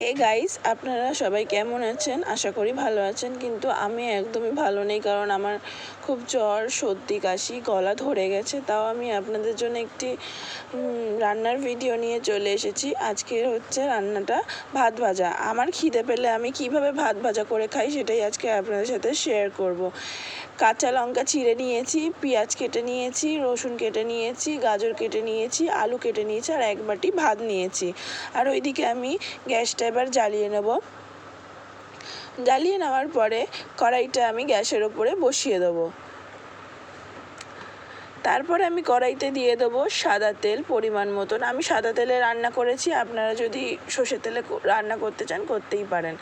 Hey guys, আপনারা সবাই কেমন আছেন? আশা করি ভালো আছেন, কিন্তু আমি একদমই ভালো নেই। কারণ আমার খুব জ্বর, সর্দি, কাশি, গলা ধরে গেছে। তাও আমি আপনাদের জন্য একটি রান্নার ভিডিও নিয়ে চলে এসেছি। আজকে হচ্ছে রান্নাটা ভাত ভাজা। আমার খিদে পেলে আমি কিভাবে ভাত ভাজা করে খাই সেটাই আজকে আপনাদের সাথে শেয়ার করব। কাঁচা লঙ্কা চিড়ে নিয়েছি, পেঁয়াজ কেটে নিয়েছি, রসুন কেটে নিয়েছি, গাজর কেটে নিয়েছি, আলু কেটে নিয়েছি, আর এক বাটি ভাত নিয়েছি। আর ওইদিকে আমি গ্যাসটা এবার জ্বালিয়ে নেব। জ্বালিয়ে নেওয়ার পরে কড়াইটা আমি গ্যাসের ওপরে বসিয়ে দেবো। তারপরে আমি কড়াইতে দিয়ে দেবো সাদা তেল পরিমাণ মতন। আমি সাদা তেলে রান্না করেছি, আপনারা যদি সর্ষের তেলে রান্না করতে চান করতেই পারেন।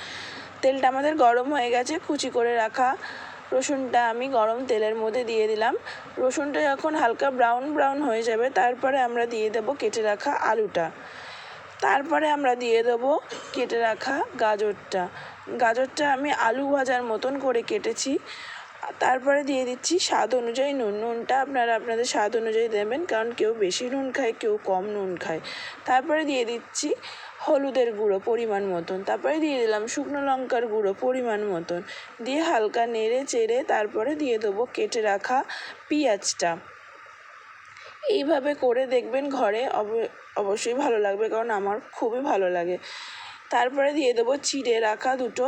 তেলটা আমাদের গরম হয়ে গেছে। কুচি করে রাখা রসুনটা আমি গরম তেলের মধ্যে দিয়ে দিলাম। রসুনটা যখন হালকা ব্রাউন ব্রাউন হয়ে যাবে, তারপরে আমরা দিয়ে দেবো কেটে রাখা আলুটা। তারপরে আমরা দিয়ে দেবো কেটে রাখা গাজরটা আমি আলু ভাজার মতন করে কেটেছি। তারপরে দিয়ে দিচ্ছি স্বাদ অনুযায়ী নুনটা আপনারা আপনাদের স্বাদ অনুযায়ী দেবেন, কারণ কেউ বেশি নুন খায়, কেউ কম নুন খায়। তারপরে দিয়ে দিচ্ছি হলুদের গুঁড়ো পরিমাণ মতন। তারপরে দিয়ে দিলাম শুকনো লঙ্কার গুঁড়ো পরিমাণ মতন। দিয়ে হালকা নেড়ে চেড়ে তারপরে দিয়ে দেবো কেটে রাখা পেঁয়াজটা। এইভাবে করে দেখবেন, ঘরে অবশ্যই ভালো লাগবে, কারণ আমার খুবই ভালো লাগে। তারপরে দিয়ে দেবো চিড়ে রাখা দুটো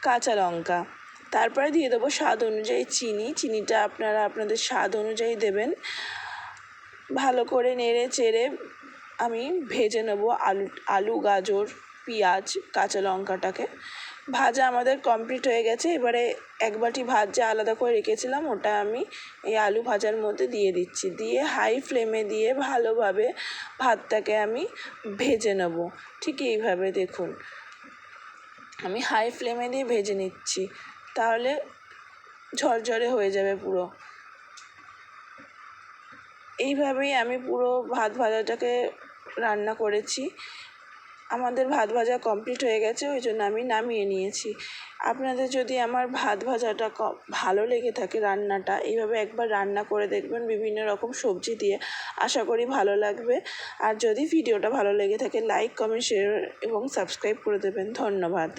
কাঁচা লঙ্কা। তারপরে দিয়ে দেবো স্বাদ অনুযায়ী চিনিটা আপনারা আপনাদের স্বাদ অনুযায়ী দেবেন। ভালো করে নেড়ে চেড়ে আমি ভেজে নেবো আলু, গাজর, পেঁয়াজ, কাঁচা লঙ্কাটাকে। ভাজা আমাদের কমপ্লিট হয়ে গেছে। এবারে এক বাটি ভাত যা আলাদা করে রেখেছিলাম, ওটা আমি এই আলু ভাজার মধ্যে দিয়ে দিচ্ছি। দিয়ে হাই ফ্লেমে দিয়ে ভালোভাবে ভাতটাকে আমি ভেজে নেব। ঠিক এইভাবে দেখুন, আমি হাই ফ্লেমে দিয়ে ভেজে নিচ্ছি, তাহলে ঝরঝরে হয়ে যাবে পুরো। এইভাবেই আমি পুরো ভাত ভাজাটাকে রান্না করেছি। আমাদের ভাত ভাজা কমপ্লিট হয়ে গেছে, ওই জন্য আমি নামিয়ে নিয়েছি। আপনাদের যদি আমার ভাত ভাজাটা ভালো লেগে থাকে, রান্নাটা এইভাবে একবার রান্না করে দেখবেন বিভিন্ন রকম সবজি দিয়ে। আশা করি ভালো লাগবে। আর যদি ভিডিওটা ভালো লেগে থাকে, লাইক, কমেন্ট, শেয়ার এবং সাবস্ক্রাইব করে দেবেন। ধন্যবাদ।